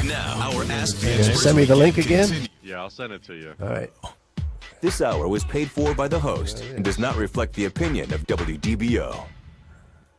Now, our Ask the Expert. Send me the link again? Yeah, I'll send it to you. All right. This hour was paid for by the host and does not reflect the opinion of WDBO.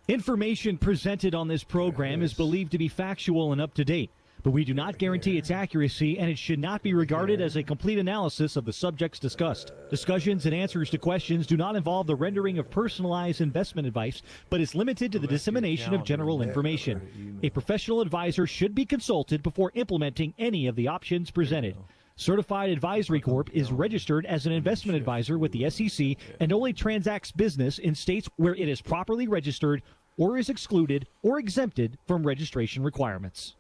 Information presented on this program is believed to be factual and up to date, but we do not guarantee its accuracy, and it should not be regarded as a complete analysis of the subjects discussed. Discussions and answers to questions do not involve the rendering of personalized investment advice, but is limited to the dissemination of general information. A professional advisor should be consulted before implementing any of the options presented. Certified Advisory Corp is registered as an investment advisor with the SEC and only transacts business in states where it is properly registered or is excluded or exempted from registration requirements.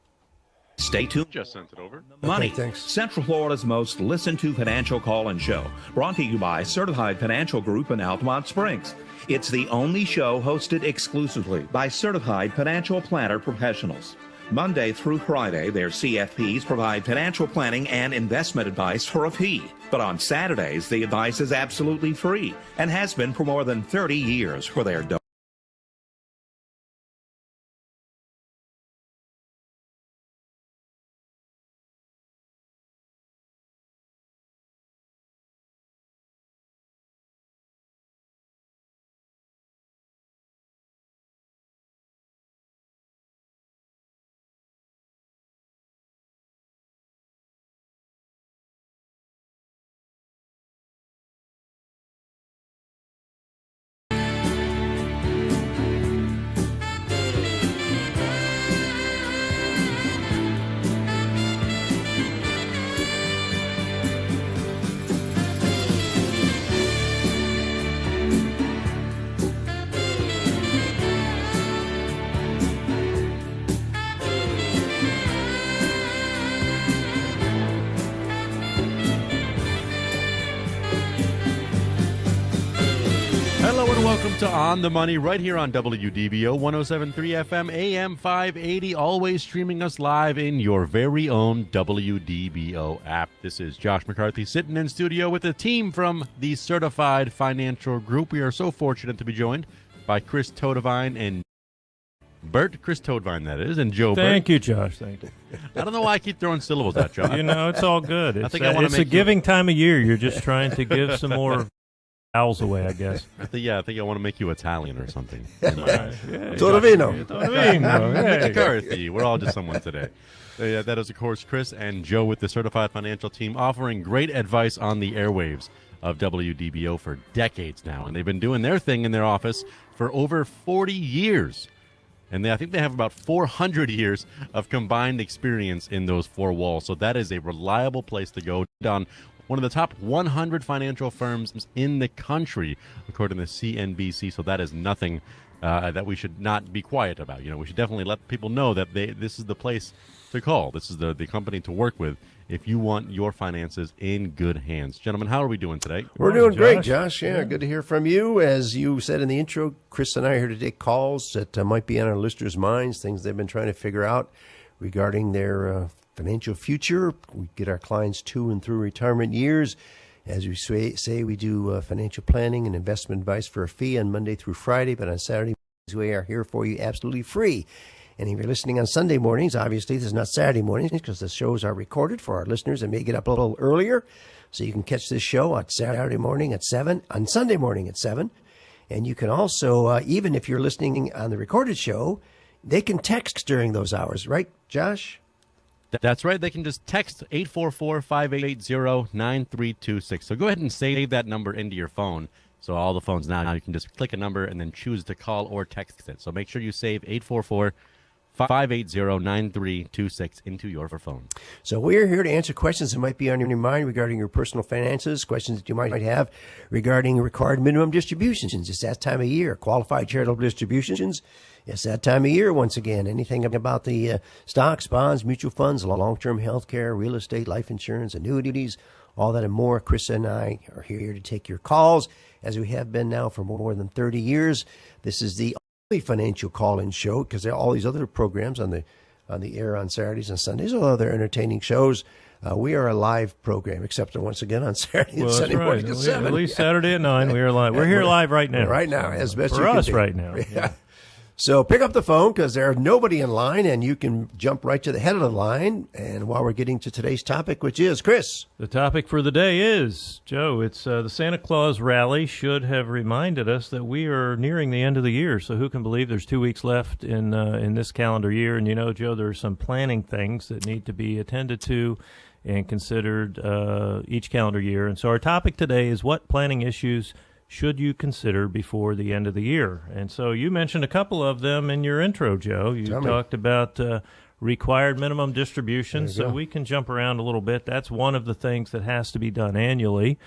Stay tuned. Just sent it over. Money, Okay, thanks. Central Florida's most listened to financial call-in show. Brought to you by Certified Financial Group in Altamont Springs. It's the only show hosted exclusively by certified financial planner professionals. Monday through Friday, their CFPs provide financial planning and investment advice for a fee. But on Saturdays, the advice is absolutely free and has been for more than 30 years for their donors. Hello and welcome to On the Money right here on WDBO 107.3 FM AM 580, always streaming us live in your very own WDBO app. This is Josh McCarthy sitting in studio with a team from the Certified Financial Group. We are so fortunate to be joined by Chris Toadvine and Chris Toadvine, that is, and Joe Bert. Thank you, Josh. Thank you. I don't know why I keep throwing syllables at you. You know, it's all good. It's, it's a giving time of year. You're just trying to give some more vowels away, I guess. I think I want to make you Italian or something. Torovino. McCarthy. We're all just someone today. That is, of course, Chris and Joe with the Certified Financial Team offering great advice on the airwaves of WDBO for decades now. And they've been doing their thing in their office for over 40 years. And I think they have about 400 years of combined experience in those four walls. So that is a reliable place to go. On one of the top 100 financial firms in the country, according to CNBC. So that is nothing that we should not be quiet about. You know, we should definitely let people know that this is the place to call. This is the company to work with if you want your finances in good hands. Gentlemen, how are we doing today? We're doing great, Josh. Yeah, good to hear from you. As you said in the intro, Chris and I are here to take calls that might be on our listeners' minds, things they've been trying to figure out regarding their financial future. We get our clients to and through retirement years. As we say, we do financial planning and investment advice for a fee on Monday through Friday, but on Saturday we are here for you absolutely free. And if you're listening on Sunday mornings, obviously this is not Saturday mornings because the shows are recorded for our listeners and may get up a little earlier. So you can catch this show on Saturday morning at 7, on Sunday morning at 7. And you can also, even if you're listening on the recorded show, they can text during those hours, right, Josh? That's right. They can just text 844-580-9326. So go ahead and save that number into your phone. So all the phones now you can just click a number and then choose to call or text it. So make sure you save 844-580-9326 into your phone. So we're here to answer questions that might be on your mind regarding your personal finances, questions that you might have regarding required minimum distributions. It's that time of year. Qualified charitable distributions. It's that time of year once again. Anything about the stocks, bonds, mutual funds, long-term health care, real estate, life insurance, annuities, all that and more. Chris and I are here to take your calls, as we have been now for more than 30 years. This is the only financial call-in show, because there are all these other programs on the air on Saturdays and Sundays, all other entertaining shows. We are a live program, except once again on Saturday and Sunday morning at 7. At least Saturday at 9, we are live. We're here live right now. Right now, as best for you can us be. Right now. Yeah. So pick up the phone because there's nobody in line, and you can jump right to the head of the line. And while we're getting to today's topic, which is, Chris. The topic for the day is, Joe, it's the Santa Claus rally should have reminded us that we are nearing the end of the year. So who can believe there's 2 weeks left in this calendar year? And, Joe, there are some planning things that need to be attended to and considered each calendar year. And so our topic today is what planning issues should you consider before the end of the year? And so you mentioned a couple of them in your intro, Joe. You talked about required minimum distributions, so we can jump around a little bit. That's one of the things that has to be done annually.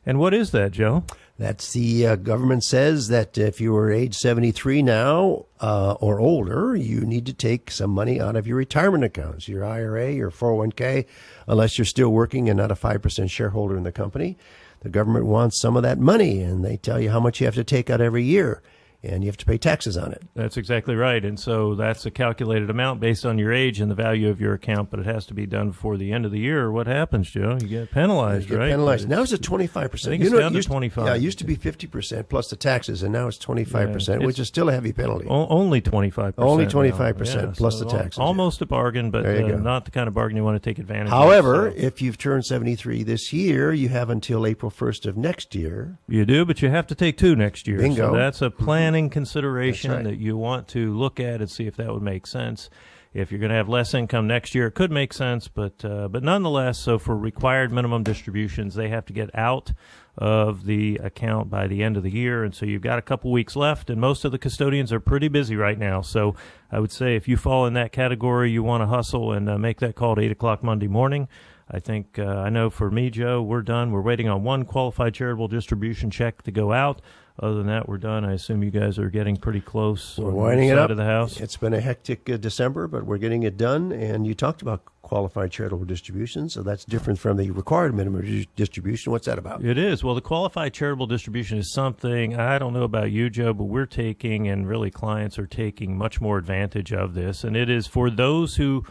And what is that, Joe? That's the government says that if you are age 73 now or older, you need to take some money out of your retirement accounts, your IRA, your 401k, unless you're still working and not a 5% shareholder in the company. The government wants some of that money, and they tell you how much you have to take out every year, and you have to pay taxes on it. That's exactly right. And so that's a calculated amount based on your age and the value of your account, but it has to be done before the end of the year. What happens, Joe? You get penalized, right? Penalized. Now it's at 25%. I think it's down to 25%. Yeah, it used to be 50% plus the taxes, and now it's 25%, which is still a heavy penalty. Only 25%. Only 25% plus the taxes. Almost a bargain, but not the kind of bargain you want to take advantage of. However, if you've turned 73 this year, you have until April 1st of next year. You do, but you have to take 2 next year. Bingo. So that's a planning consideration that you want to look at and see if that would make sense. If you're going to have less income next year, it could make sense, but nonetheless, so for required minimum distributions, they have to get out of the account by the end of the year, and so you've got a couple weeks left, and most of the custodians are pretty busy right now. So I would say if you fall in that category, you want to hustle and make that call at 8 o'clock Monday morning. I think, I know for me, Joe, we're done. We're waiting on one qualified charitable distribution check to go out. Other than that, we're done. I assume you guys are getting pretty close. We're winding it up. Of the house. It's been a hectic December, but we're getting it done. And you talked about qualified charitable distribution, so that's different from the required minimum distribution. What's that about? It is. Well, the qualified charitable distribution is something, I don't know about you, Joe, but we're taking, and really clients are taking much more advantage of this. And it is for those who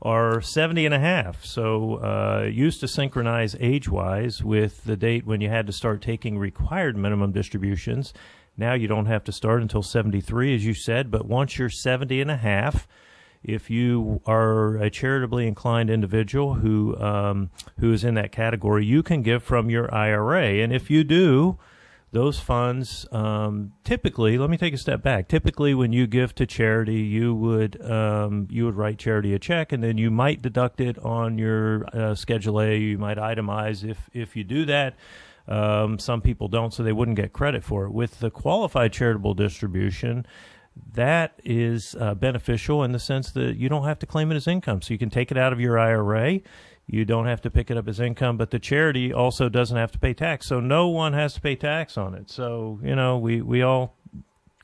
are 70 and a half. So it used to synchronize age-wise with the date when you had to start taking required minimum distributions. Now you don't have to start until 73, as you said, but once you're 70 and a half, if you are a charitably inclined individual who is in that category, you can give from your IRA. And if you do, those funds, typically, let me take a step back. Typically, when you give to charity, you would write charity a check, and then you might deduct it on your Schedule A. You might itemize if you do that. Some people don't, so they wouldn't get credit for it. With the qualified charitable distribution, that is beneficial in the sense that you don't have to claim it as income. So you can take it out of your IRA. You don't have to pick it up as income, but the charity also doesn't have to pay tax. So no one has to pay tax on it. So, we all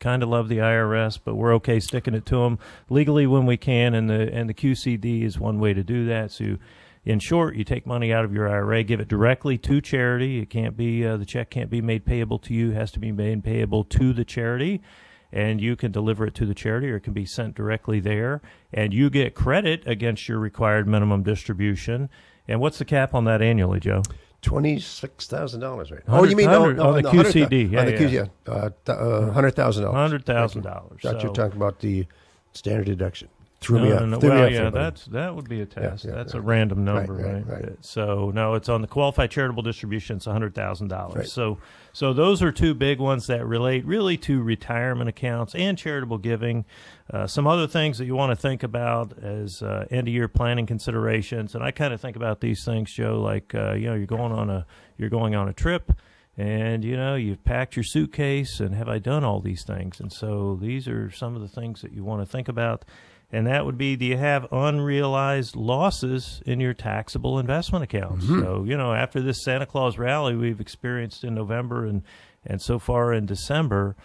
kind of love the IRS, but we're okay sticking it to them legally when we can, and the QCD is one way to do that. So in short, you take money out of your IRA, give it directly to charity. It can't be the check can't be made payable to you. It has to be made payable to the charity. And you can deliver it to the charity, or it can be sent directly there. And you get credit against your required minimum distribution. And what's the cap on that annually, Joe? $26,000 right now. Oh, you mean on the QCD? On the QCD, $100,000. $100,000. Thought you were talking about the standard deduction. That would be a test. That's a random number, right? So no, it's on the qualified charitable distribution. It's $100,000. Right. So those are two big ones that relate really to retirement accounts and charitable giving. Some other things that you want to think about as end of year planning considerations, and I kind of think about these things, Joe, like you're going on a trip. And, you've packed your suitcase, and have I done all these things? And so these are some of the things that you want to think about. And that would be, do you have unrealized losses in your taxable investment accounts? Mm-hmm. So, after this Santa Claus rally we've experienced in November and so far in December,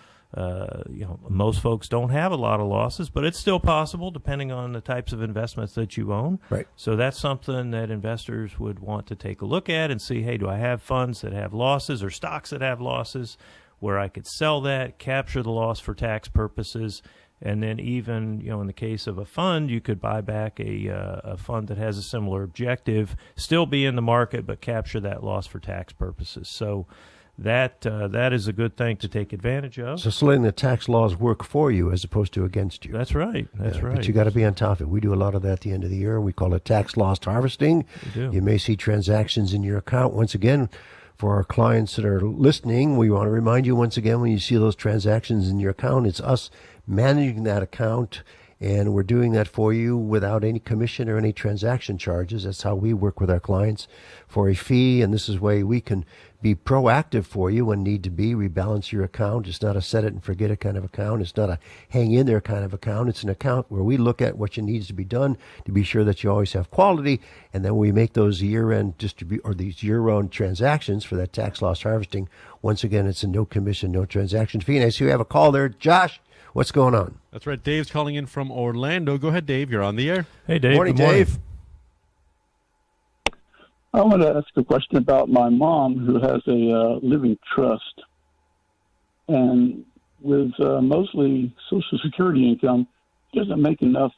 most folks don't have a lot of losses, but it's still possible depending on the types of investments that you own. Right. So that's something that investors would want to take a look at and see, hey, do I have funds that have losses or stocks that have losses where I could sell that, capture the loss for tax purposes, and then even, in the case of a fund, you could buy back a fund that has a similar objective, still be in the market, but capture that loss for tax purposes. So that is a good thing to take advantage of. So letting the tax laws work for you as opposed to against you. That's right. That's right. But you got to be on top of it. We do a lot of that at the end of the year. We call it tax loss harvesting. We do. You may see transactions in your account. Once again, for our clients that are listening, we want to remind you once again, when you see those transactions in your account, it's us managing that account, and we're doing that for you without any commission or any transaction charges. That's how we work with our clients for a fee, and this is why we can be proactive for you when need to be. Rebalance your account. It's not a set it and forget it kind of account. It's not a hang in there kind of account. It's an account where we look at what needs to be done to be sure that you always have quality, and then we make those year-end these year-round transactions for that tax loss harvesting. Once again, it's a no commission, no transaction fee. And I see we have a call there. Josh, what's going on? That's right. Dave's calling in from Orlando. Go ahead, Dave. You're on the air. Hey, Dave. Morning, Good morning. Dave. I want to ask a question about my mom, who has a living trust. And with mostly Social Security income, she doesn't make enough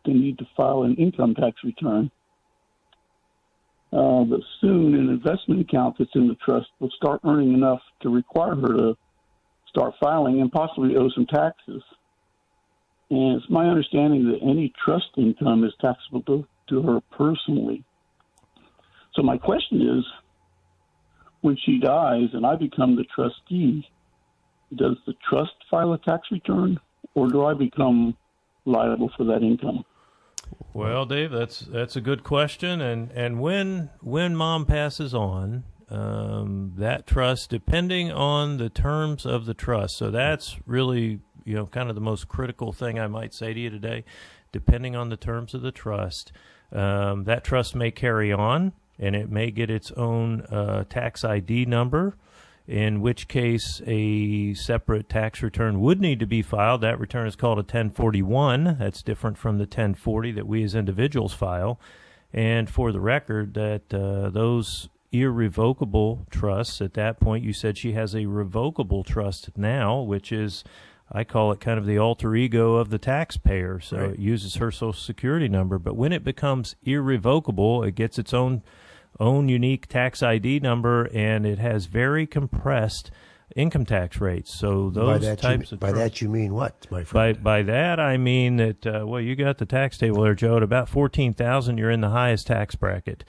to need to file an income tax return. But soon an investment account that's in the trust will start earning enough to require her to start filing and possibly owe some taxes. And it's my understanding that any trust income is taxable to her personally. So my question is, when she dies and I become the trustee, does the trust file a tax return, or do I become liable for that income? Well, Dave, that's a good question. And when Mom passes on, that trust, depending on the terms of the trust, so that's really, kind of the most critical thing I might say to you today. Depending on the terms of the trust, that trust may carry on, and it may get its own tax ID number, in which case a separate tax return would need to be filed. That return is called a 1041. That's different from the 1040 that we as individuals file. And for the record, that those irrevocable trusts, at that point, you said she has a revocable trust now, which is, I call it kind of the alter ego of the taxpayer. So Right. It uses her Social Security number. But when it becomes irrevocable, it gets its own unique tax ID number, and it has very compressed income tax rates. So those By that you mean what, my friend? By that I mean that you got the tax table there, Joe. At about $14,000, you're in the highest tax bracket,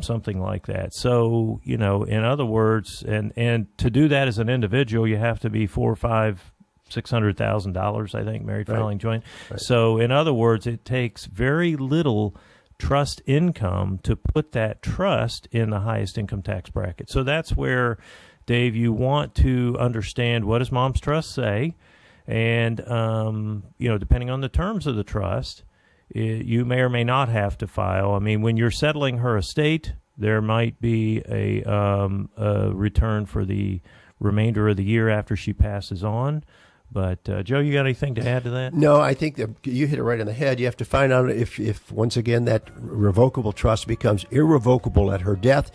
something like that. So in other words, and to do that as an individual, you have to be $600,000, I think, married, filing, joint. Right. So in other words, it takes very little trust income to put that trust in the highest income tax bracket. So that's where, Dave, you want to understand, what does Mom's trust say, and depending on the terms of the trust, you may or may not have to file. I mean, when you're settling her estate, there might be a return for the remainder of the year after she passes on. But, Joe, you got anything to add to that? No, I think that you hit it right on the head. You have to find out if once again, that revocable trust becomes irrevocable at her death,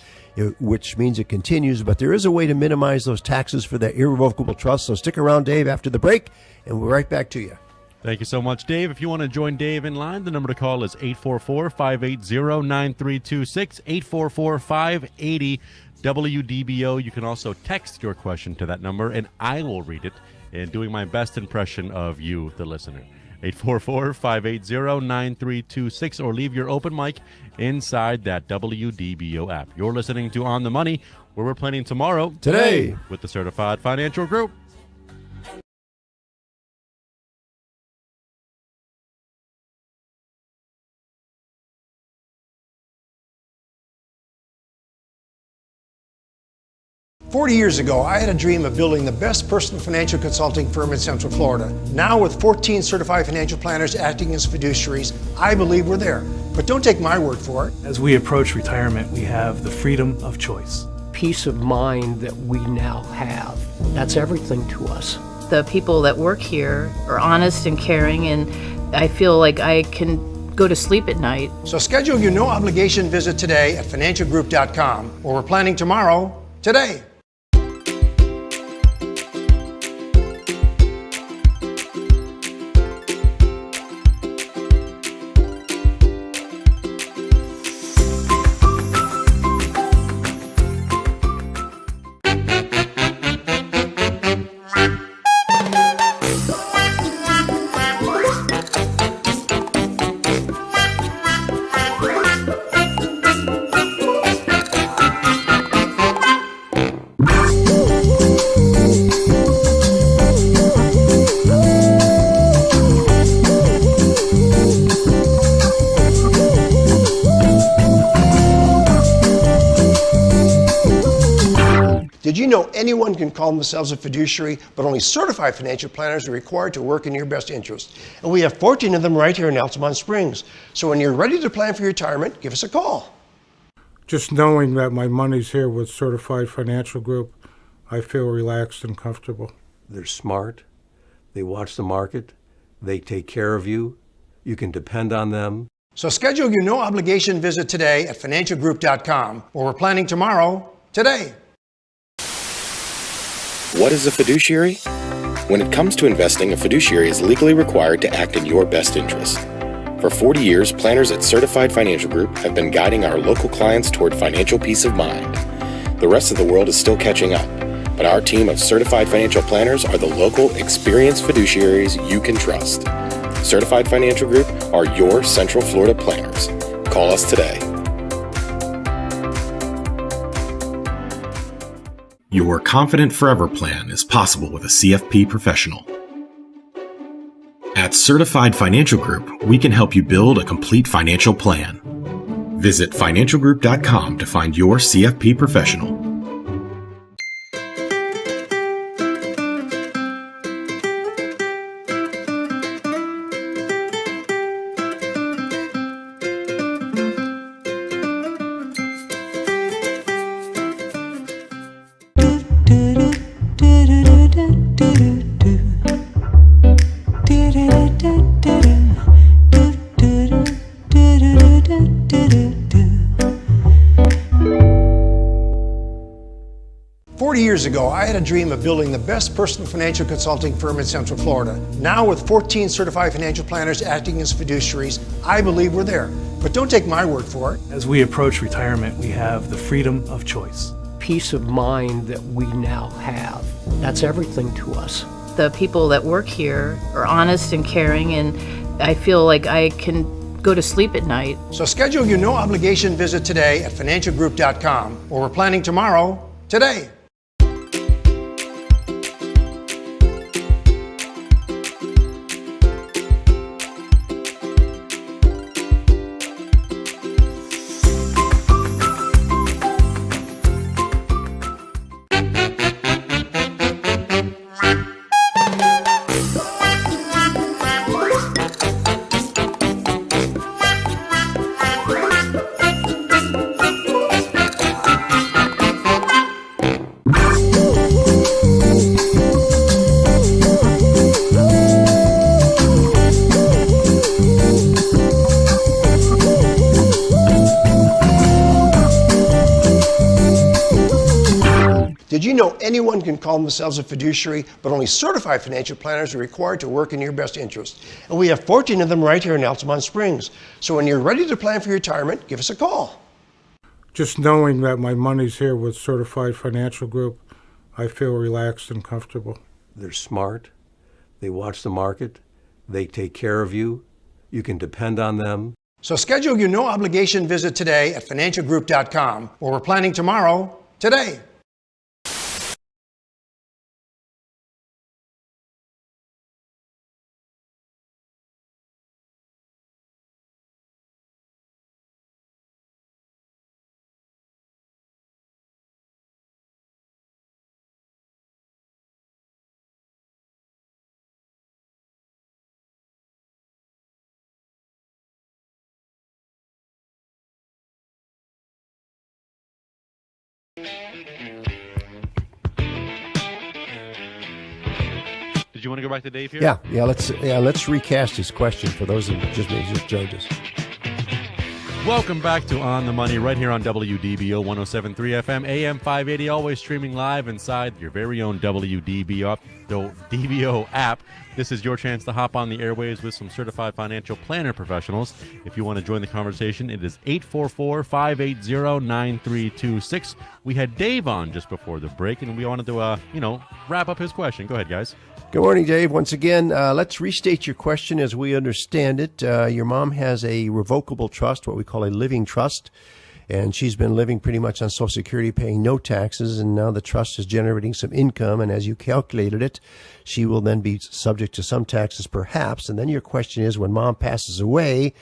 which means it continues. But there is a way to minimize those taxes for that irrevocable trust. So stick around, Dave, after the break, and we'll be right back to you. Thank you so much, Dave. If you want to join Dave in line, the number to call is 844-580-9326, 844-580-WDBO. You can also text your question to that number, and I will read it, and doing my best impression of you, the listener. 844-580-9326, or leave your open mic inside that WDBO app. You're listening to On the Money, where we're planning tomorrow. Today. With the Certified Financial Group. "40 years ago, I had a dream of building the best personal financial consulting firm in Central Florida. Now, with 14 certified financial planners acting as fiduciaries, I believe we're there. But don't take my word for it. As we approach retirement, we have the freedom of choice. Peace of mind that we now have. That's everything to us. The people that work here are honest and caring, and I feel like I can go to sleep at night. So schedule your no-obligation visit today at financialgroup.com, or we're planning tomorrow, today." Did you know anyone can call themselves a fiduciary, but only certified financial planners are required to work in your best interest? And we have 14 of them right here in Altamont Springs. So when you're ready to plan for your retirement, give us a call. Just knowing that my money's here with Certified Financial Group, I feel relaxed and comfortable. They're smart. They watch the market. They take care of you. You can depend on them. So schedule your no-obligation visit today at financialgroup.com, or we're planning tomorrow, today. What is a fiduciary? When it comes to investing, a fiduciary is legally required to act in your best interest. For 40 years, planners at Certified Financial Group have been guiding our local clients toward financial peace of mind. The rest of the world is still catching up, but our team of certified financial planners are the local, experienced fiduciaries you can trust. Certified Financial Group are your Central Florida planners. Call us today. Your Confident Forever plan is possible with a CFP professional. At Certified Financial Group, we can help you build a complete financial plan. Visit financialgroup.com to find your CFP professional. Years ago, I had a dream of building the best personal financial consulting firm in Central Florida. Now, with 14 certified financial planners acting as fiduciaries, I believe we're there. But don't take my word for it. As we approach retirement, we have the freedom of choice. Peace of mind that we now have. That's everything to us. The people that work here are honest and caring, and I feel like I can go to sleep at night. So schedule your no-obligation visit today at financialgroup.com, or we're planning tomorrow, today. Did you know anyone can call themselves a fiduciary, but only certified financial planners are required to work in your best interest? And we have 14 of them right here in Altamont Springs. So when you're ready to plan for your retirement, give us a call. Just knowing that my money's here with Certified Financial Group, I feel relaxed and comfortable. They're smart. They watch the market. They take care of you. You can depend on them. So schedule your no-obligation visit today at financialgroup.com, or we're planning tomorrow, today. Did you want to go back to Dave here? Yeah. Let's recast his question for those that just joined us. Welcome back to On the Money right here on WDBO 107.3 FM, AM 580, always streaming live inside your very own WDBO app. This is your chance to hop on the airwaves with some certified financial planner professionals. If you want to join the conversation, it is 844-580-9326. We had Dave on just before the break, and we wanted to, wrap up his question. Go ahead, guys. Good morning, Dave. Once again, let's restate your question as we understand it. Your mom has a revocable trust, what we call a living trust, and she's been living pretty much on Social Security, paying no taxes, and now the trust is generating some income, and as you calculated it, she will then be subject to some taxes perhaps, and then your question is, when mom passes away,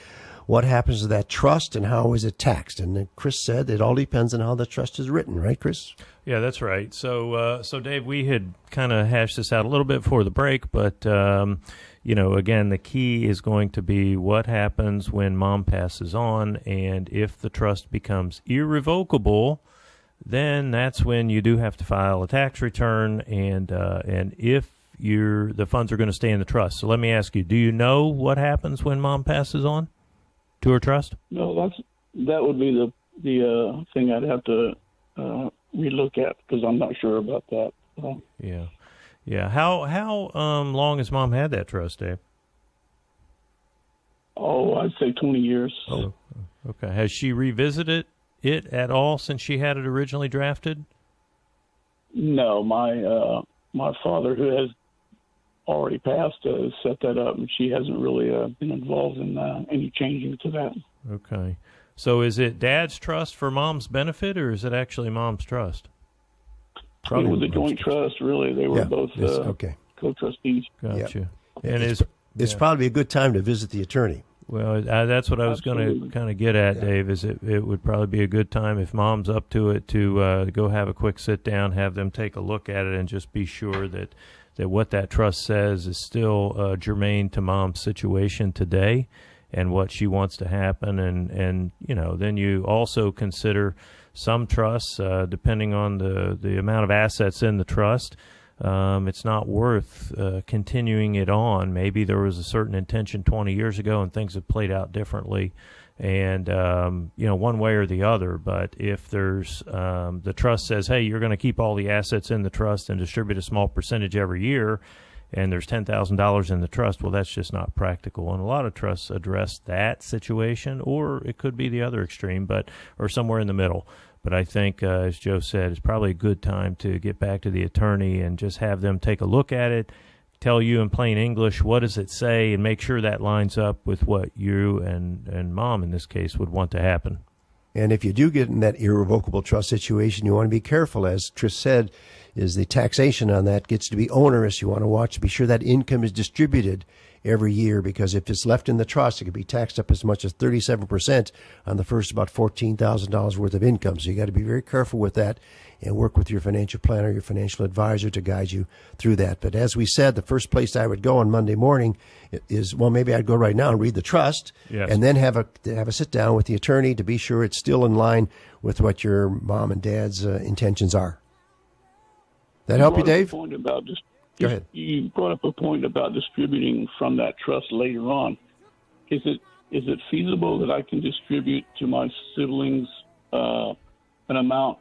what happens to that trust and how is it taxed? And Chris said it all depends on how the trust is written, right, Chris? Yeah, that's right. So Dave, we had kind of hashed this out a little bit before the break, but again, the key is going to be what happens when mom passes on, and if the trust becomes irrevocable, then that's when you do have to file a tax return, and if the funds are going to stay in the trust. So let me ask you, do you know what happens when mom passes on to her trust? No, that would be the thing I'd have to relook at, because I'm not sure about that. Yeah. How long has mom had that trust, Dave? Oh, I'd say 20 years. Oh, okay. Has she revisited it at all since she had it originally drafted? No, my father, who has already passed, set that up, and she hasn't really been involved in any changing to that. Okay. So is it Dad's trust for Mom's benefit, or is it actually Mom's trust? Probably it was a joint trust, really. They were both co-trustees. Gotcha. Yeah. And it's probably a good time to visit the attorney. Well, that's what I was going to kind of get at, Dave, is it would probably be a good time, if Mom's up to it, to go have a quick sit down, have them take a look at it, and just be sure that what that trust says is still germane to Mom's situation today and what she wants to happen. And then you also consider some trusts, depending on the amount of assets in the trust, it's not worth continuing it on. Maybe there was a certain intention 20 years ago and things have played out differently, and one way or the other. But if there's the trust says, hey, you're going to keep all the assets in the trust and distribute a small percentage every year, and there's $10,000 in the trust, well, that's just not practical. And a lot of trusts address that situation, or it could be the other extreme, or somewhere in the middle. But I think, as Joe said, it's probably a good time to get back to the attorney and just have them take a look at it, tell you in plain English what does it say, and make sure that lines up with what you and Mom, in this case, would want to happen. And if you do get in that irrevocable trust situation, you want to be careful. As Chris said, is the taxation on that gets to be onerous. You want to watch to be sure that income is distributed every year, because if it's left in the trust, it could be taxed up as much as 37% on the first about $14,000 worth of income. So you got to be very careful with that and work with your financial planner, your financial advisor to guide you through that. But as we said, the first place I would go on Monday morning is, well, maybe I'd go right now and read the trust, and then have a sit down with the attorney to be sure it's still in line with what your mom and dad's intentions are. That help you, Dave? Go ahead. You brought up a point about distributing from that trust later on. Is it feasible that I can distribute to my siblings an amount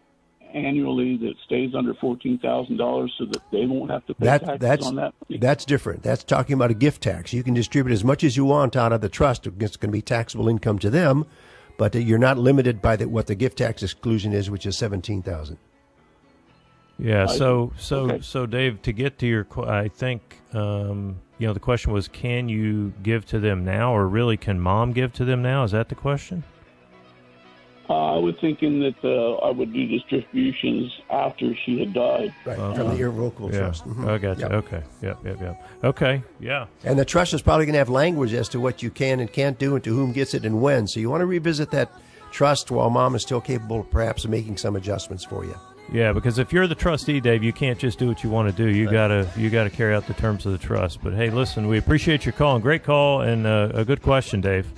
annually that stays under $14,000 so that they won't have to pay taxes on that? That's different. That's talking about a gift tax. You can distribute as much as you want out of the trust. It's going to be taxable income to them, but you're not limited by what the gift tax exclusion is, which is $17,000. Yeah. So Dave, to get to your, I think, the question was, can you give to them now, or really can Mom give to them now? Is that the question? I was thinking that I would do distributions after she had died. Right, from the irrevocable trust. Mm-hmm. I got you. Okay. Yep. Okay, yeah. And the trust is probably going to have language as to what you can and can't do and to whom gets it and when. So you want to revisit that trust while Mom is still capable, perhaps, of making some adjustments for you. Yeah, because if you're the trustee, Dave, you can't just do what you want to do. You gotta carry out the terms of the trust. But hey, listen, we appreciate your call, and great call, and a good question, Dave.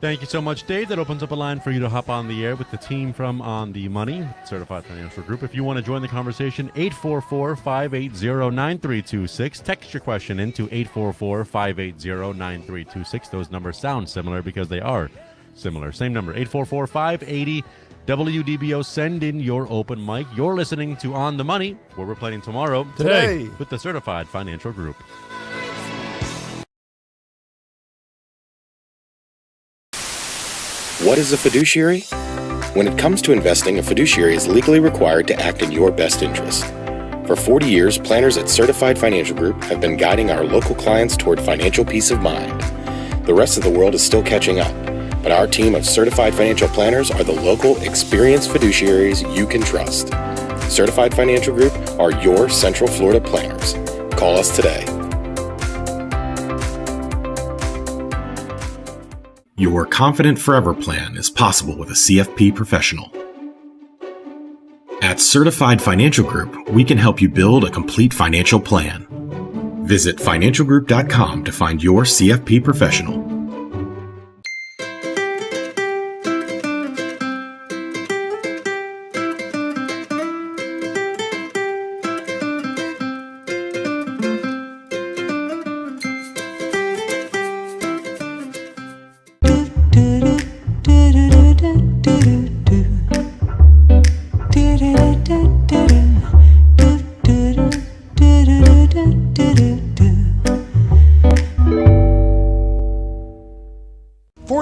Thank you so much, Dave. That opens up a line for you to hop on the air with the team from On the Money, Certified Financial Group. If you want to join the conversation, 844-580-9326. Text your question into 844-580-9326. Those numbers sound similar because they are similar. Same number, 844-580-WDBO. Send in your open mic. You're listening to On the Money, where we're playing tomorrow today with the Certified Financial Group. What is a fiduciary? When it comes to investing, a fiduciary is legally required to act in your best interest. For 40 years, planners at Certified Financial Group have been guiding our local clients toward financial peace of mind. The rest of the world is still catching up, but our team of certified financial planners are the local, experienced fiduciaries you can trust. Certified Financial Group are your Central Florida planners. Call us today. Your Confident Forever plan is possible with a CFP professional. At Certified Financial Group, we can help you build a complete financial plan. Visit financialgroup.com to find your CFP professional.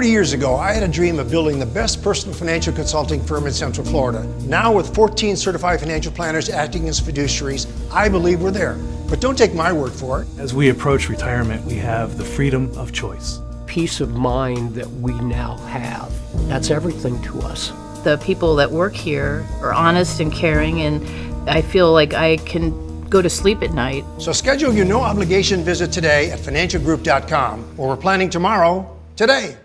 Years ago, I had a dream of building the best personal financial consulting firm in Central Florida. Now, with 14 certified financial planners acting as fiduciaries, I believe we're there. But don't take my word for it. As we approach retirement, we have the freedom of choice. Peace of mind that we now have. That's everything to us. The people that work here are honest and caring, and I feel like I can go to sleep at night. So schedule your no-obligation visit today at financialgroup.com, or we're planning tomorrow, today.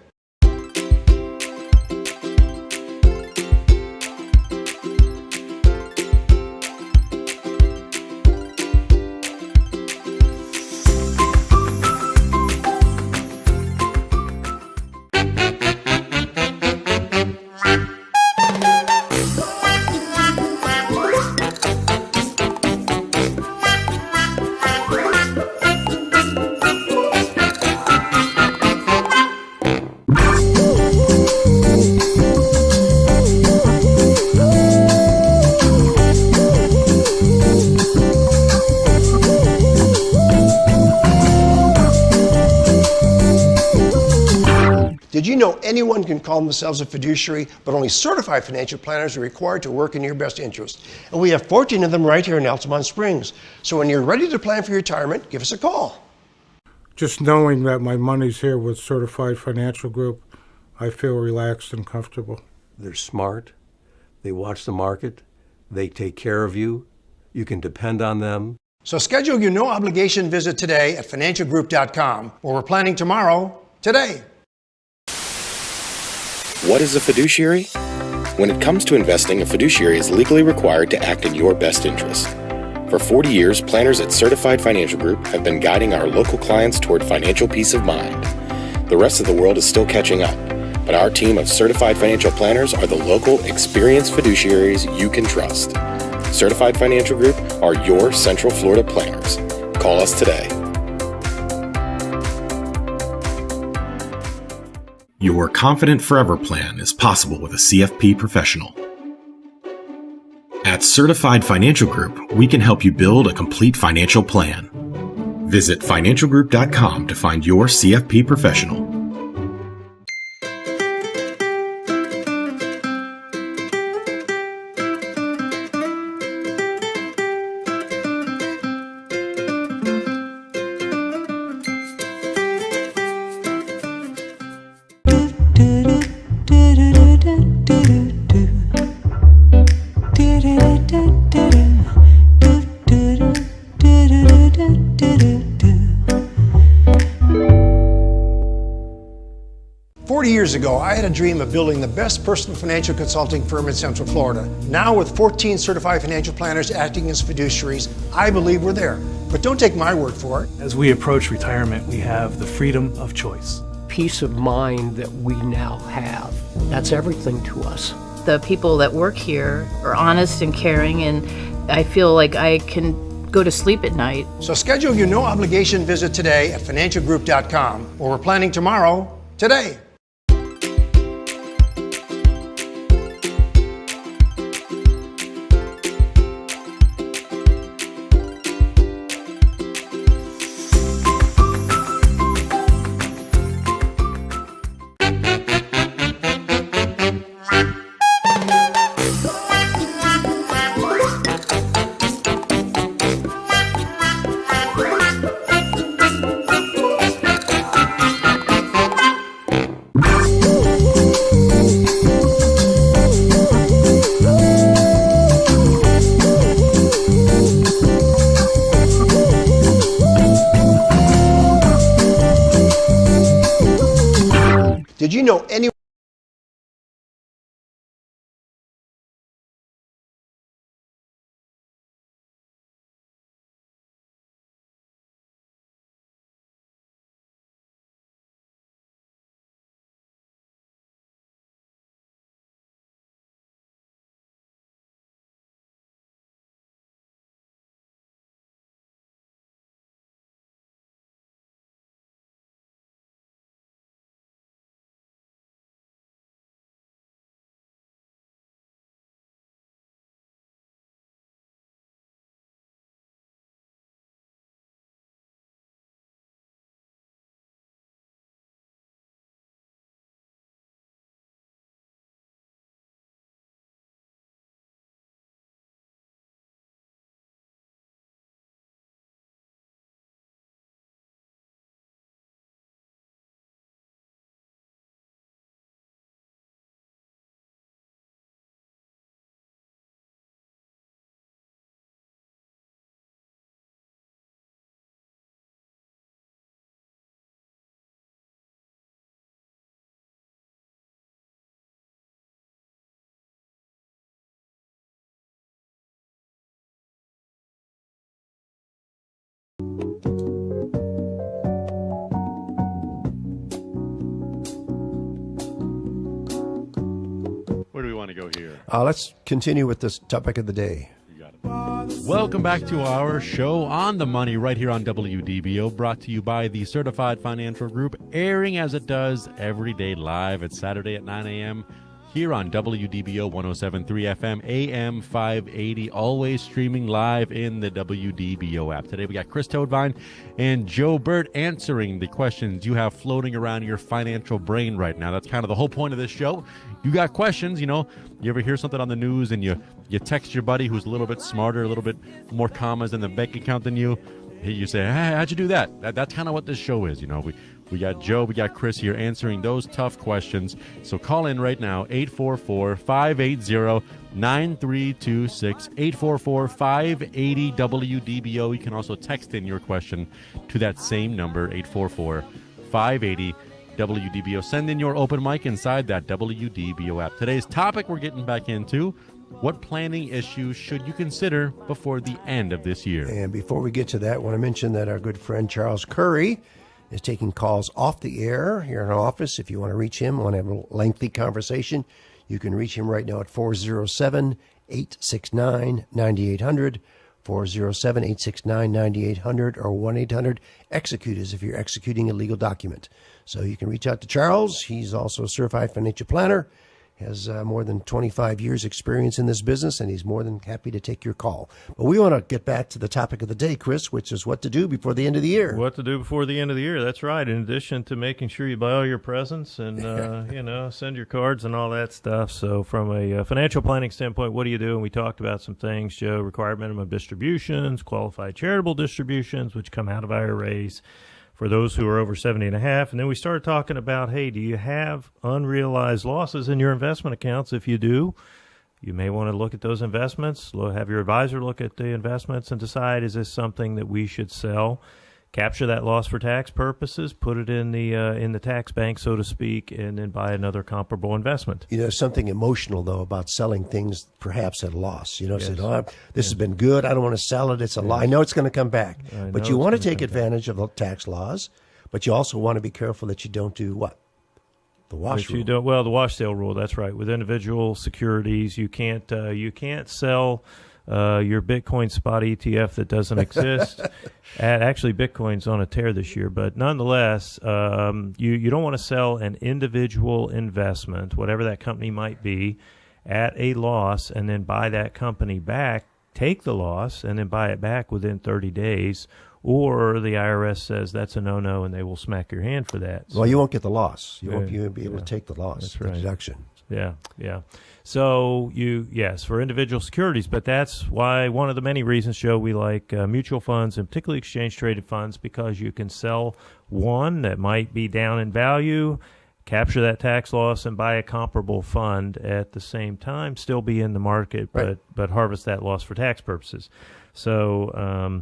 Did you know anyone can call themselves a fiduciary, but only certified financial planners are required to work in your best interest? And we have 14 of them right here in Altamont Springs. So when you're ready to plan for your retirement, give us a call. Just knowing that my money's here with Certified Financial Group, I feel relaxed and comfortable. They're smart. They watch the market. They take care of you. You can depend on them. So schedule your no-obligation visit today at financialgroup.com, or we're planning tomorrow, today. What is a fiduciary? When it comes to investing, a fiduciary is legally required to act in your best interest. For 40 years, planners at Certified Financial Group have been guiding our local clients toward financial peace of mind. The rest of the world is still catching up, but our team of certified financial planners are the local, experienced fiduciaries you can trust. Certified Financial Group are your Central Florida planners. Call us today. Your Confident Forever plan is possible with a CFP professional. At Certified Financial Group, we can help you build a complete financial plan. Visit financialgroup.com to find your CFP professional. Years ago, I had a dream of building the best personal financial consulting firm in Central Florida. Now, with 14 certified financial planners acting as fiduciaries, I believe we're there. But don't take my word for it. As we approach retirement, we have the freedom of choice. Peace of mind that we now have. That's everything to us. The people that work here are honest and caring, and I feel like I can go to sleep at night. So schedule your no-obligation visit today at financialgroup.com, or we're planning tomorrow, today. you know anyone. Where do we want to go here? Let's continue with this topic of the day. Welcome back to our show On the Money right here on WDBO, brought to you by the Certified Financial Group, airing as it does every day live at Saturday at 9 a.m. here on WDBO 107.3 FM, AM 580, always streaming live in the WDBO app. Today we got Chris Toadvine and Joe Bert answering the questions you have floating around your financial brain right now. That's kind of the whole point of this show. You got questions, you know, you ever hear something on the news and you text your buddy who's a little bit smarter, a little bit more commas in the bank account than you. You say, hey, how'd you do that? That's kind of what this show is, you know. We got Joe, we got Chris here answering those tough questions. So call in right now, 844-580-9326, 844-580-WDBO. You can also text in your question to that same number, 844-580-WDBO. Send in your open mic inside that WDBO app. Today's topic we're getting back into, what planning issues should you consider before the end of this year? And before we get to that, I want to mention that our good friend Charles Curry is taking calls off the air here in our office. If you want to reach him, want to have a lengthy conversation, you can reach him right now at 407-869-9800, 407-869-9800, or 1-800-EXECUTES if you're executing a legal document. So you can reach out to Charles. He's also a certified financial planner, has more than 25 years experience in this business, and he's more than happy to take your call. But we want to get back to the topic of the day, Chris, which is what to do before the end of the year. What to do before the end of the year, that's right. In addition to making sure you buy all your presents and, you know, send your cards and all that stuff. So from a financial planning standpoint, what do you do? And we talked about some things, Joe, required minimum distributions, qualified charitable distributions, which come out of IRAs, for those who are over 70 and a half. And then we started talking about, hey, do you have unrealized losses in your investment accounts? If you do, you may want to look at those investments, have your advisor look at the investments and decide, is this something that we should sell, capture that loss for tax purposes, put it in the tax bank, so to speak, and then buy another comparable investment. You know, something emotional, though, about selling things perhaps at a loss. You know, yes. say, oh, this has been good. I don't want to sell it. It's a lie. I know it's going to come back. But you want to take advantage of the tax laws, but you also want to be careful that you don't do what? The wash rule. The wash sale rule, that's right. With individual securities, you can't sell your Bitcoin spot ETF that doesn't exist. Actually, Bitcoin's on a tear this year, but nonetheless, you don't want to sell an individual investment, whatever that company might be, at a loss and then buy that company back, take the loss, and then buy it back within 30 days. Or the IRS says that's a no-no, and they will smack your hand for that. Well, you won't get the loss. You won't be able to take the loss, that's the right. deduction. Yeah. So yes, for individual securities, but that's why one of the many reasons, Joe, we like mutual funds and particularly exchange-traded funds, because you can sell one that might be down in value, capture that tax loss, and buy a comparable fund at the same time, still be in the market, right, but harvest that loss for tax purposes. So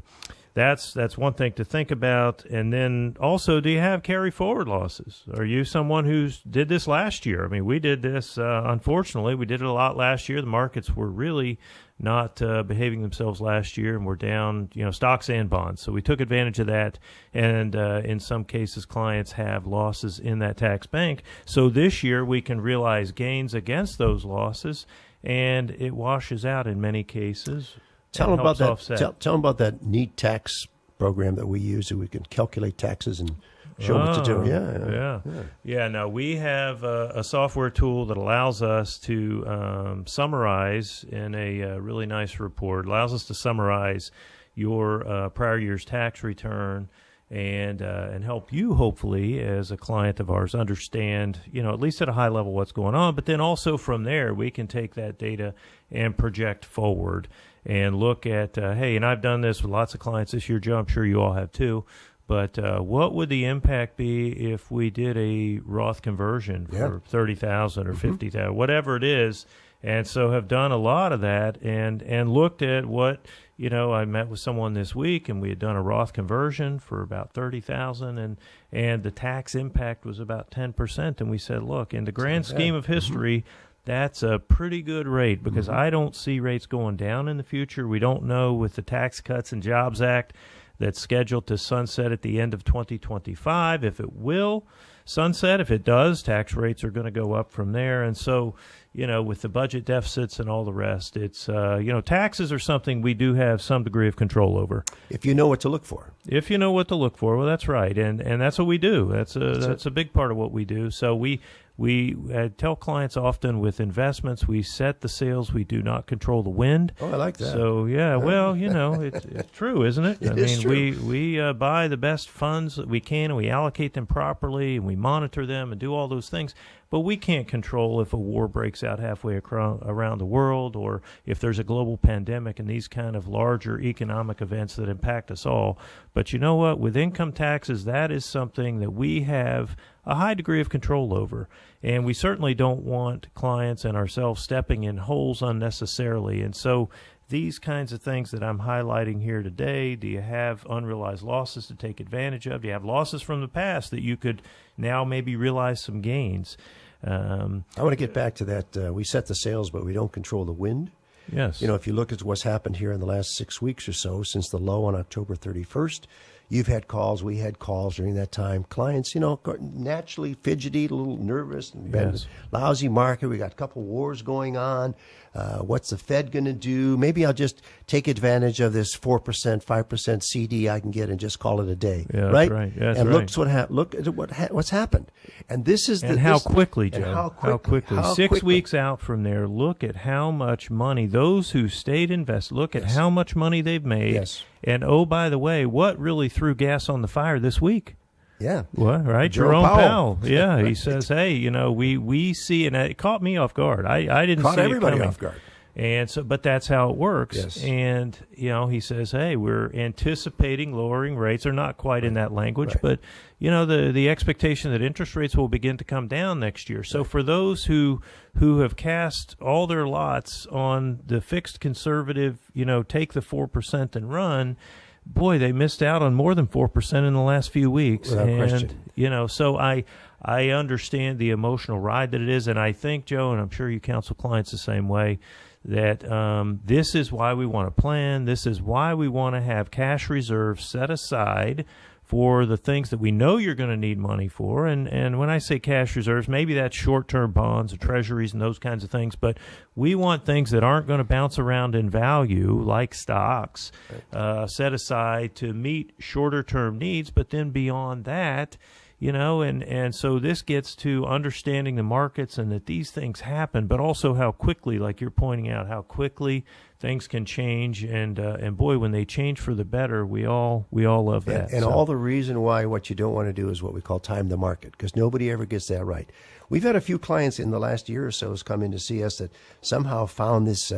that's one thing to think about. And then also, do you have carry forward losses? Are you someone who did this last year? I mean, we did this, unfortunately, we did it a lot last year. The markets were really not behaving themselves last year, and we're down, stocks and bonds. So we took advantage of that, and in some cases, clients have losses in that tax bank. So this year, we can realize gains against those losses, and it washes out in many cases. Tell them about that. Tell them about that neat tax program that we use, so we can calculate taxes and show what to do. Yeah. No, we have a software tool that allows us to summarize in a really nice report. Allows us to summarize your prior year's tax return and help you, hopefully, as a client of ours, understand, at least at a high level what's going on. But then also from there, we can take that data and project forward and look at, hey, and I've done this with lots of clients this year, Joe. I'm sure you all have too. But what would the impact be if we did a Roth conversion for $30,000 or $50,000, whatever it is? And so have done a lot of that and looked at what, I met with someone this week, and we had done a Roth conversion for about $30,000, and the tax impact was about 10%. And we said, look, in the grand scheme of history, that's a pretty good rate, because I don't see rates going down in the future. We don't know with the Tax Cuts and Jobs Act that's scheduled to sunset at the end of 2025 if it will sunset. If it does, tax rates are going to go up from there. And so, with the budget deficits and all the rest, it's, taxes are something we do have some degree of control over. If you know what to look for. If you know what to look for, well, that's right. And that's what we do. That's a big part of what we do. So we tell clients often with investments, we set the sails, we do not control the wind. Oh, I like that. So, well, it's true, isn't it? I mean, we buy the best funds that we can, and we allocate them properly, and we monitor them and do all those things. But we can't control if a war breaks out halfway around the world, or if there's a global pandemic and these kind of larger economic events that impact us all. But you know what? With income taxes, that is something that we have a high degree of control over. And we certainly don't want clients and ourselves stepping in holes unnecessarily. And so these kinds of things that I'm highlighting here today, do you have unrealized losses to take advantage of? Do you have losses from the past that you could now maybe realize some gains? I want to get back to that. We set the sails, but we don't control the wind. Yes. If you look at what's happened here in the last 6 weeks or so, since the low on October 31st, you've had calls, we had calls during that time. Clients, naturally fidgety, a little nervous, and been lousy market. We got a couple wars going on. What's the Fed going to do? Maybe I'll just take advantage of this 4%, 5% CD I can get and just call it a day. Yeah, right? That's right. Yeah, that's and right. Look at what's happened. And this is how quickly, Joe. How quickly. 6 weeks out from there, look at how much money those who stayed invested, look at how much money they've made. Yes. And oh, by the way, what really threw gas on the fire this week? Yeah. What, right? Jerome Powell. Yeah, he says, hey, we see, and it caught me off guard. I didn't see everybody it coming. off guard. And so, but that's how it works. Yes. And, he says, hey, we're anticipating lowering rates, or not quite in that language, but, the expectation that interest rates will begin to come down next year. So for those who have cast all their lots on the fixed conservative, take the 4% and run, boy, they missed out on more than 4% in the last few weeks. Without question. So I understand the emotional ride that it is. And I think, Joe, and I'm sure you counsel clients the same way, that this is why we want to plan. This is why we want to have cash reserves set aside for the things that we know you're going to need money for. And when I say cash reserves, maybe that's short-term bonds or treasuries and those kinds of things. But we want things that aren't going to bounce around in value, like stocks, set aside to meet shorter-term needs. But then beyond that, and so this gets to understanding the markets and that these things happen, but also how quickly, like you're pointing out, how quickly things can change. And boy, when they change for the better, we all love that. And all the reason why what you don't want to do is what we call time the market, because nobody ever gets that right. We've had a few clients in the last year or so has come in to see us that somehow found this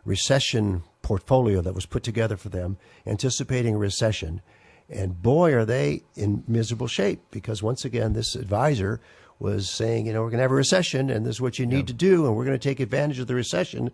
recession portfolio that was put together for them, anticipating a recession. And boy, are they in miserable shape, because once again, this advisor was saying, we're going to have a recession and this is what you need to do, and we're going to take advantage of the recession.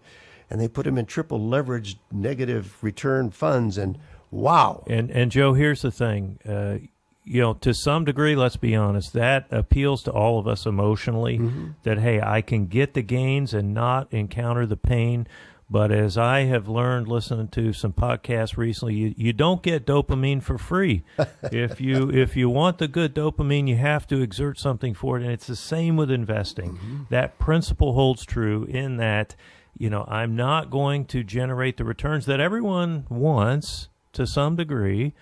And they put them in triple leveraged negative return funds. And Wow. And Joe, here's the thing. To some degree, let's be honest, that appeals to all of us emotionally, that, hey, I can get the gains and not encounter the pain. But as I have learned listening to some podcasts recently, you don't get dopamine for free. If you want the good dopamine, you have to exert something for it. And it's the same with investing. That principle holds true in that, I'm not going to generate the returns that everyone wants to some degree.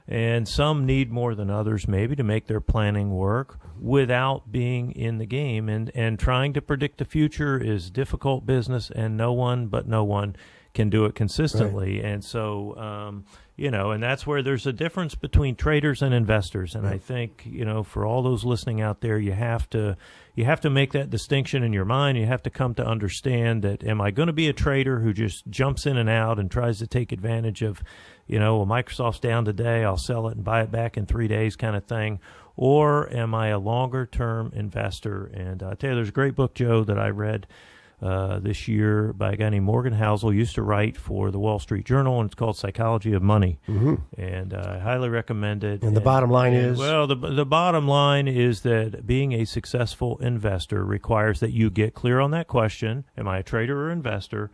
And some need more than others maybe to make their planning work without being in the game. And trying to predict the future is difficult business, and no one can do it consistently. Right. And so, and that's where there's a difference between traders and investors. And I think, for all those listening out there, you have to make that distinction in your mind. You have to come to understand that, am I going to be a trader who just jumps in and out and tries to take advantage of, Microsoft's down today, I'll sell it and buy it back in 3 days kind of thing? Or am I a longer-term investor? And I tell you, there's a great book, Joe, that I read this year by a guy named Morgan Housel, used to write for the Wall Street Journal, and it's called Psychology of Money. And I highly recommend it. And the bottom line is? Well, the bottom line is that being a successful investor requires that you get clear on that question, am I a trader or investor?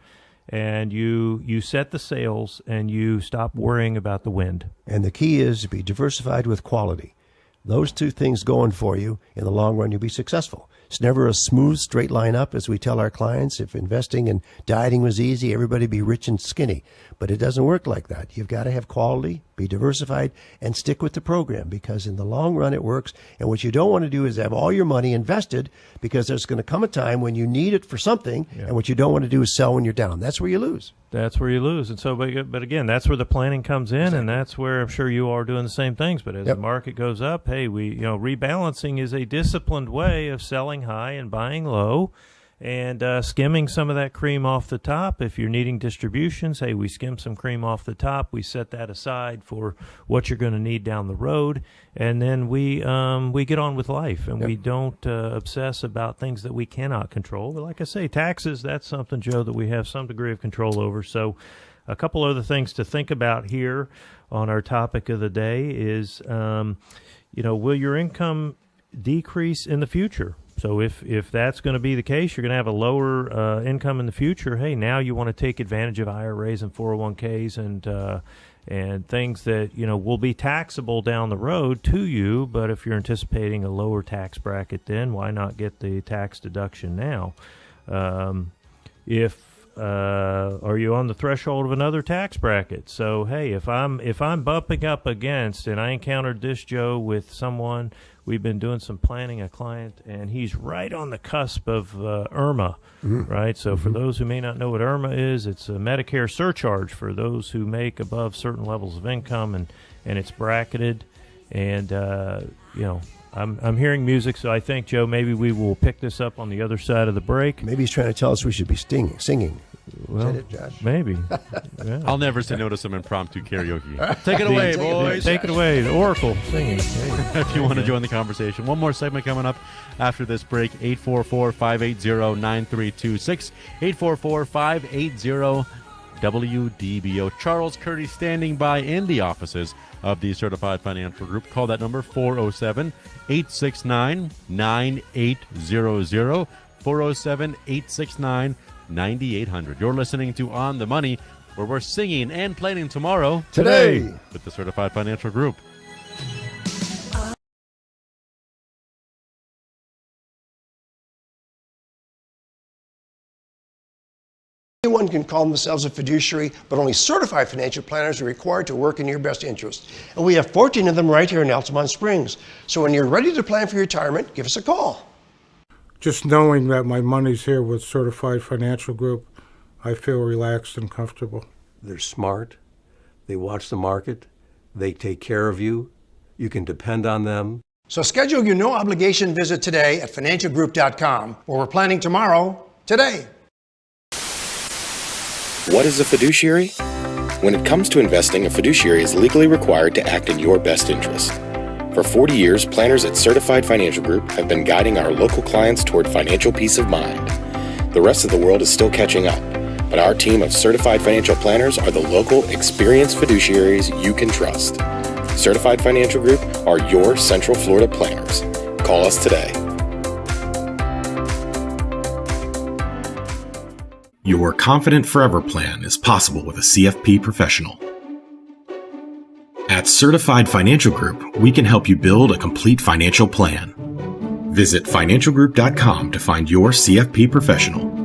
And you set the sails and you stop worrying about the wind. And the key is to be diversified with quality. Those two things going for you, in the long run, you'll be successful. It's never a smooth, straight line up, as we tell our clients. If investing and dieting was easy, everybody would be rich and skinny. But it doesn't work like that. You've got to have quality, be diversified, and stick with the program, because in the long run it works. And what you don't want to do is have all your money invested, because there's going to come a time when you need it for something, and what you don't want to do is sell when you're down. That's where you lose. That's where you lose. And so, but again, that's where the planning comes in, and that's where I'm sure you are doing the same things. But as the market goes up, hey, rebalancing is a disciplined way of selling high and buying low, and skimming some of that cream off the top. If you're needing distributions, hey, we skim some cream off the top. We set that aside for what you're going to need down the road, and then we get on with life, and we don't obsess about things that we cannot control. But like I say, taxes, that's something, Joe, that we have some degree of control over. So a couple other things to think about here on our topic of the day is, will your income decrease in the future? So if that's going to be the case, you're going to have a lower income in the future. Hey, now you want to take advantage of IRAs and 401ks and things that will be taxable down the road to you. But if you're anticipating a lower tax bracket, then why not get the tax deduction now? Are you on the threshold of another tax bracket? So hey, if I'm bumping up against, and I encountered this, Joe, with someone. We've been doing some planning, a client, and he's right on the cusp of IRMA, right? So for those who may not know what IRMA is, it's a Medicare surcharge for those who make above certain levels of income, and it's bracketed. And, I'm hearing music, so I think, Joe, maybe we will pick this up on the other side of the break. Maybe he's trying to tell us we should be singing. Well, is that it, Josh? Maybe. Yeah. I'll never say no to some impromptu karaoke. Take it away, boys. Take it away. The Oracle singing. If you want to join the conversation. One more segment coming up after this break. 844-580-9326. 844-580-WDBO. Charles Curdy standing by in the offices of the Certified Financial Group. Call that number, 407-869-9800. 407-869-9800. You're listening to On the Money, where we're singing and planning tomorrow today with the Certified Financial Group. Anyone can call themselves a fiduciary, but only certified financial planners are required to work in your best interest. And we have 14 of them right here in Altamont Springs. So when you're ready to plan for retirement, give us a call. Just knowing that my money's here with Certified Financial Group, I feel relaxed and comfortable. They're smart. They watch the market. They take care of you. You can depend on them. So schedule your no-obligation visit today at financialgroup.com, where we're planning tomorrow, today. What is a fiduciary? When it comes to investing, a fiduciary is legally required to act in your best interest. For 40 years, planners at Certified Financial Group have been guiding our local clients toward financial peace of mind. The rest of the world is still catching up, but our team of certified financial planners are the local, experienced fiduciaries you can trust. Certified Financial Group are your Central Florida planners. Call us today. Your Confident Forever plan is possible with a CFP professional. At Certified Financial Group, we can help you build a complete financial plan. Visit financialgroup.com to find your CFP professional.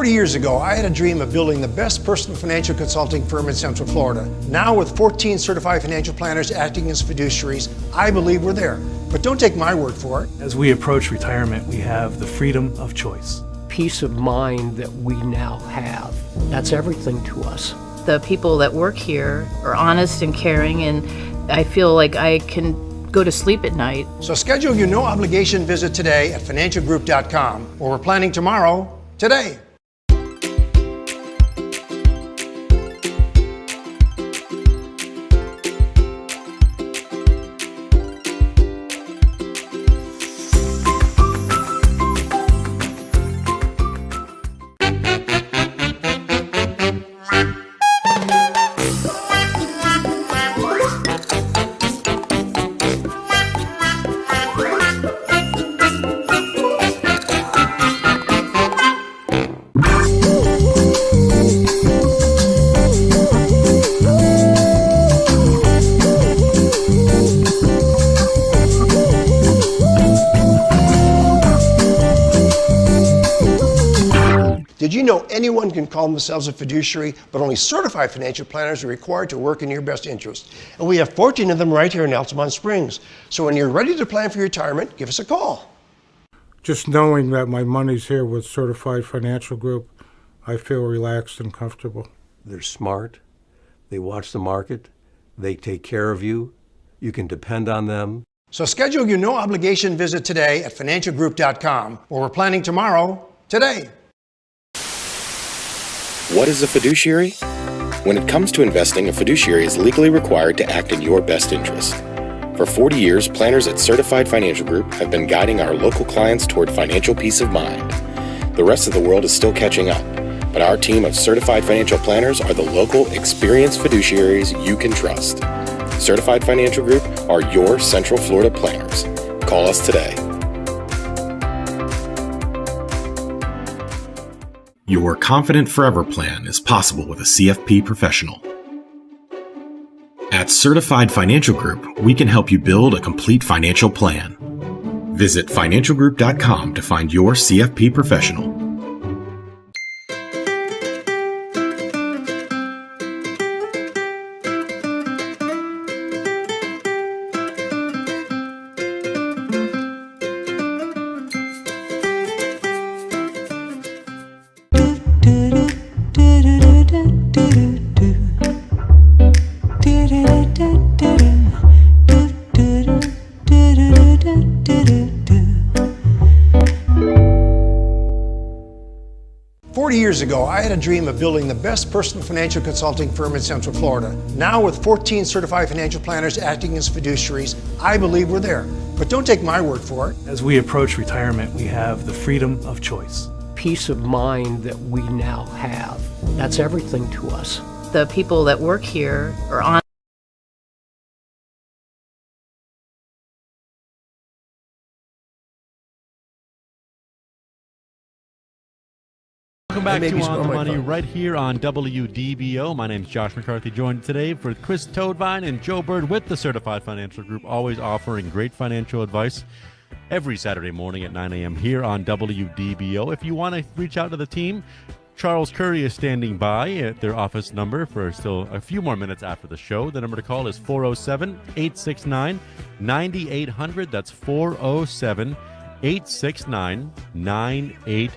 Years ago, I had a dream of building the best personal financial consulting firm in Central Florida. Now, with 14 certified financial planners acting as fiduciaries, I believe we're there. But don't take my word for it. As we approach retirement, we have the freedom of choice. Peace of mind that we now have. That's everything to us. The people that work here are honest and caring, and I feel like I can go to sleep at night. So schedule your no-obligation visit today at financialgroup.com, or we're planning tomorrow, today. Did you know anyone can call themselves a fiduciary, but only certified financial planners are required to work in your best interest? And we have 14 of them right here in Altamont Springs. So when you're ready to plan for your retirement, give us a call. Just knowing that my money's here with Certified Financial Group, I feel relaxed and comfortable. They're smart. They watch the market. They take care of you. You can depend on them. So schedule your no-obligation visit today at financialgroup.com, or we're planning tomorrow, today. What is a fiduciary? When it comes to investing, a fiduciary is legally required to act in your best interest. For 40 years, planners at Certified Financial Group have been guiding our local clients toward financial peace of mind. The rest of the world is still catching up, but our team of certified financial planners are the local, experienced fiduciaries you can trust. Certified Financial Group are your Central Florida planners. Call us today. Your Confident Forever plan is possible with a CFP professional. At Certified Financial Group, we can help you build a complete financial plan. Visit financialgroup.com to find your CFP professional. Years ago, I had a dream of building the best personal financial consulting firm in Central Florida. Now, with 14 certified financial planners acting as fiduciaries, I believe we're there. But don't take my word for it. As we approach retirement, we have the freedom of choice. Peace of mind that we now have. That's everything to us. The people that work here are honest. Welcome back to On the Money right here on WDBO. My name is Josh McCarthy, joined today for Chris Toadvine and Joe Bert with the Certified Financial Group, always offering great financial advice every Saturday morning at 9 a.m. here on WDBO. If you want to reach out to the team, Charles Curry is standing by at their office number for still a few more minutes after the show. The number to call is 407-869-9800. That's 407-869-9800.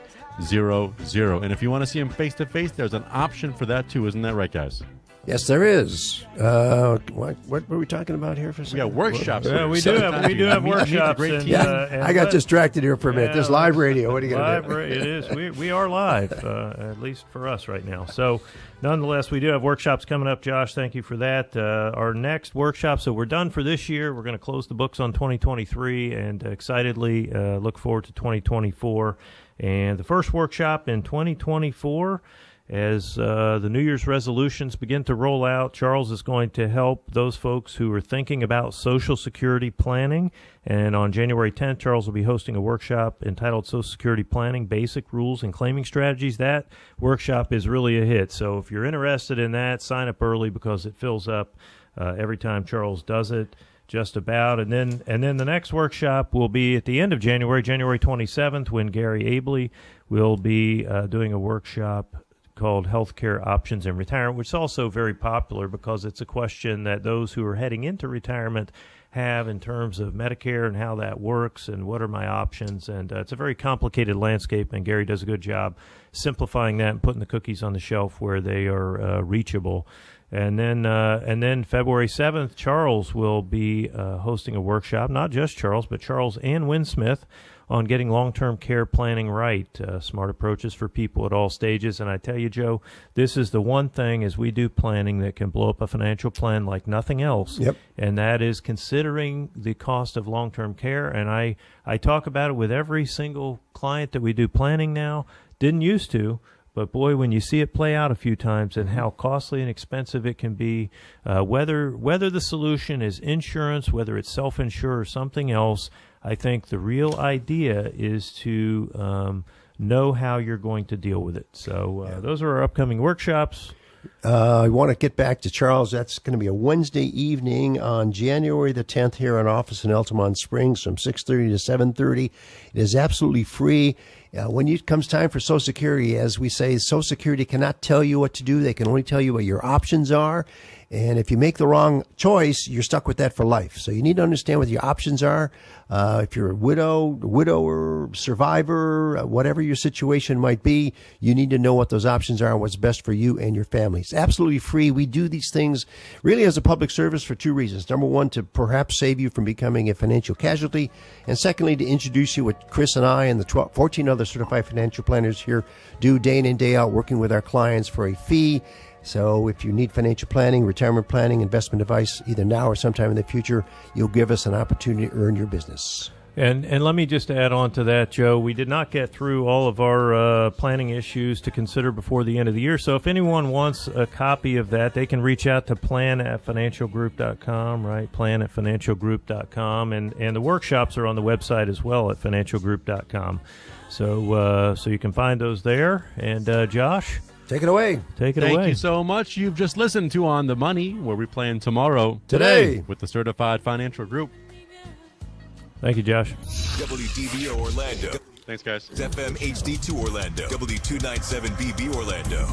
And if you want to see him face-to-face, there's an option for that, too. Isn't that right, guys? Yes, there is. What were we talking about here for a second? We got workshops. Yeah, we do have workshops. I got distracted here for a minute. There's live radio. What are you going to do? It is. We are live, at least for us right now. So, nonetheless, we do have workshops coming up. Josh, thank you for that. Our next workshop, so we're done for this year. We're going to close the books on 2023 and excitedly look forward to 2024. And the first workshop in 2024, as the New Year's resolutions begin to roll out, Charles is going to help those folks who are thinking about Social Security planning. And on January 10th, Charles will be hosting a workshop entitled Social Security Planning, Basic Rules and Claiming Strategies. That workshop is really a hit. So if you're interested in that, sign up early because it fills up every time Charles does it. Just about. And then the next workshop will be at the end of January 27th, when Gary Abley will be doing a workshop called Healthcare Options in Retirement, which is also very popular because it's a question that those who are heading into retirement have in terms of Medicare and how that works and what are my options. And it's a very complicated landscape, and Gary does a good job simplifying that and putting the cookies on the shelf where they are reachable. And then February 7th, Charles will be hosting a workshop, not just Charles, but Charles and Win Smith, on getting long-term care planning right, smart approaches for people at all stages. And I tell you, Joe, this is the one thing as we do planning that can blow up a financial plan like nothing else. Yep. And that is considering the cost of long-term care. And I talk about it with every single client that we do planning now. Didn't used to. But, boy, when you see it play out a few times and how costly and expensive it can be, whether the solution is insurance, whether it's self-insure or something else, I think the real idea is to know how you're going to deal with it. So those are our upcoming workshops. I want to get back to Charles. That's going to be a Wednesday evening on January the 10th here in office in Altamont Springs from 6:30 to 7:30. It is absolutely free. When it comes time for Social Security, as we say, Social Security cannot tell you what to do. They can only tell you what your options are. And if you make the wrong choice, you're stuck with that for life. So you need to understand what your options are. If you're a widower, survivor, whatever your situation might be, you need to know what those options are and what's best for you and your family. It's absolutely free. We do these things really as a public service for two reasons. Number one, to perhaps save you from becoming a financial casualty. And secondly, to introduce you what Chris and I and the 14 other certified financial planners here do day in and day out, working with our clients for a fee. So if you need financial planning, retirement planning, investment advice, either now or sometime in the future, you'll give us an opportunity to earn your business. And let me just add on to that, Joe. We did not get through all of our planning issues to consider before the end of the year. So if anyone wants a copy of that, they can reach out to plan@financialgroup.com, right? Plan@financialgroup.com. And the workshops are on the website as well at financialgroup.com. So you can find those there. And Josh? Take it away. Take it away. Thank you so much. You've just listened to On the Money, where we plan tomorrow. Today. With the Certified Financial Group. Thank you, Josh. WDBO Orlando. Thanks, guys. FM HD2 Orlando. W297BB Orlando.